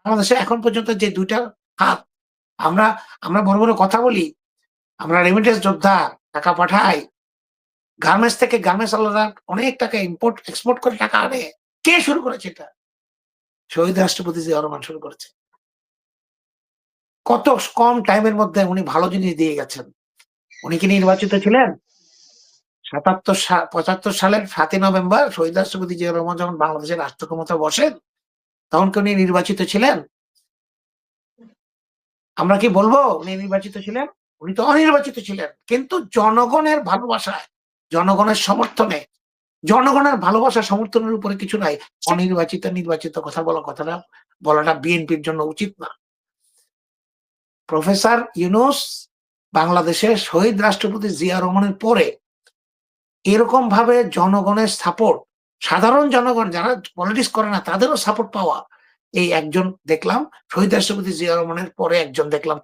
বাংলাদেশে এখন পর্যন্ত যে ২ টা খাত আমরা আমরা বড়, বড় কথা বলি, আমরা রেমিটেন্স যোদ্ধা, টাকা পাঠাই। গার্মেন্টস থেকে গার্মেন্টস ওয়ালারা অনেক টাকা ইম্পোর্ট এক্সপোর্ট করে টাকা আনে। কে শুরু করেছে এটা? শহীদ রাষ্ট্রপতি জিয়াউর রহমান শুরু করেছে। কত কম টাইমের মধ্যে উনি ভালো জিনিস দিয়ে গেছেন। উনি কি নির্বাচিত ছিলেন? ৭৫ সালের ৭ই নভেম্বর শহীদ রাষ্ট্রপতি জিয়াউর রহমান যখন বাংলাদেশের রাষ্ট্র ক্ষমতায় বসেন, তখন কি উনি নির্বাচিত ছিলেন? আমরা কি বলব উনি নির্বাচিত ছিলেন? উনি তো অনির্বাচিত ছিলেন। কিন্তু জনগণের ভালোবাসায়, জনগণের সমর্থনে, জনগণের ভালোবাসা সমর্থনের উপরে কিছু নাই। অনির্বাচিত, নির্বাচিত কথাটা বলাটা বিএনপির জন্য উচিত না। প্রফেসর ইউনূস বাংলাদেশের শহীদ রাষ্ট্রপতি জিয়া রহমানের পরে এরকমভাবে জনগণের সাপোর্ট, সাধারণ জনগণ যারা পলিটিক্স করে না তাদেরও সাপোর্ট পাওয়া এই একজন দেখলাম, শহীদ রাষ্ট্রপতি জিয়া রহমানের পরে একজন দেখলাম।